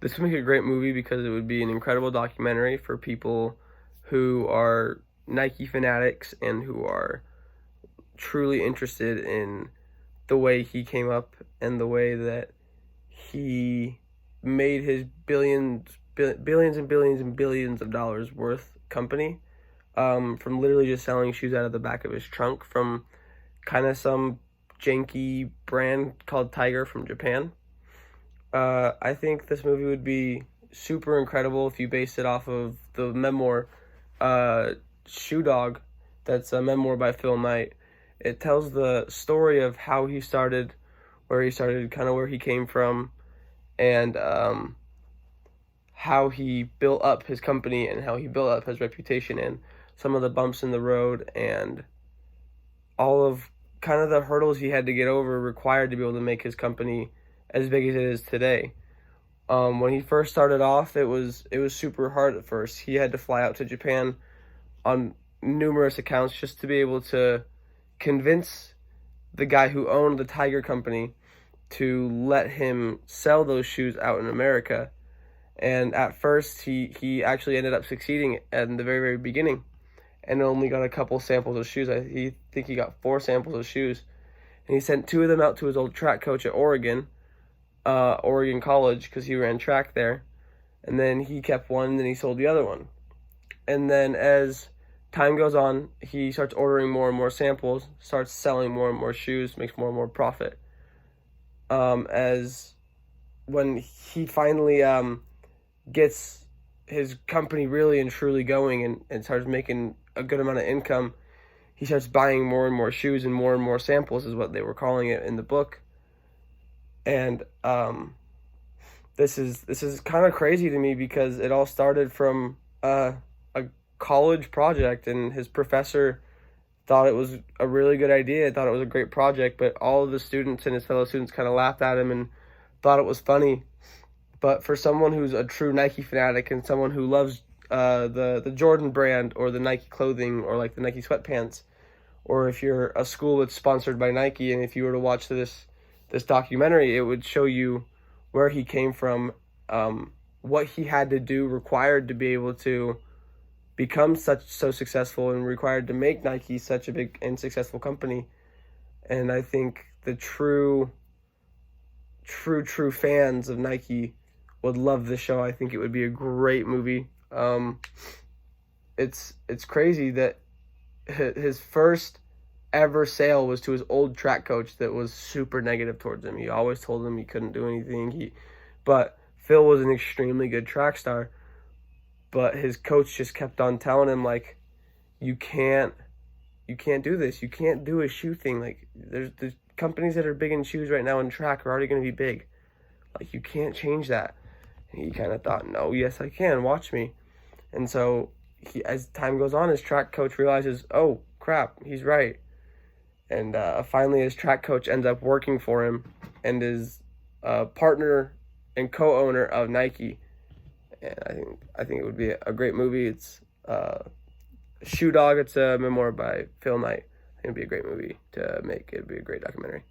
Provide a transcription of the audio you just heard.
This would make a great movie because it would be an incredible documentary for people who are Nike fanatics and who are truly interested in the way he came up and the way that he made his billions and billions and billions of dollars worth company, from literally just selling shoes out of the back of his trunk from kind of some janky brand called Tiger from Japan. I think this movie would be super incredible if you based it off of the memoir, uh, Shoe Dog. That's a memoir by Phil Knight. It tells the story of how he started, where he started, kind of where he came from, and how he built up his company and how he built up his reputation and some of the bumps in the road and all of kind of the hurdles he had to get over required to be able to make his company as big as it is today. When he first started off, it was super hard at first. He had to fly out to Japan on numerous accounts just to be able to convince the guy who owned the Tiger Company to let him sell those shoes out in America. And at first, he actually ended up succeeding in the very, very beginning and only got a couple samples of shoes. He think he got 4 samples of shoes. And he sent 2 of them out to his old track coach at Oregon College, because he ran track there. And then he kept one, and then he sold the other one. And then as time goes on, he starts ordering more and more samples, starts selling more and more shoes, makes more and more profit. As when he finally gets his company really and truly going and starts making a good amount of income, he starts buying more and more shoes and more samples, is what they were calling it in the book. And this is kind of crazy to me because it all started from a college project, and his professor thought it was a really good idea, thought it was a great project, but all of the students and his fellow students kind of laughed at him and thought it was funny. But for someone who's a true Nike fanatic and someone who loves the Jordan brand or the Nike clothing or like the Nike sweatpants, or if you're a school that's sponsored by Nike, and if you were to watch this documentary, it would show you where he came from, what he had to do, required to be able to become so successful, and required to make Nike such a big and successful company. And I think the true fans of Nike would love this show. I think it would be a great movie. It's crazy that his first ever sale was to his old track coach that was super negative towards him. He always told him he couldn't do anything. But Phil was an extremely good track star, but his coach just kept on telling him, like, you can't do this. You can't do a shoe thing. Like, there's companies that are big in shoes right now in track are already going to be big. Like, you can't change that. And he kind of thought, no, yes, I can. Watch me. And so as time goes on, his track coach realizes, oh, crap, he's right. And finally, his track coach ends up working for him and is partner and co-owner of Nike. And I think it would be a great movie. It's Shoe Dog. It's a memoir by Phil Knight. I think it'd be a great movie to make. It'd be a great documentary.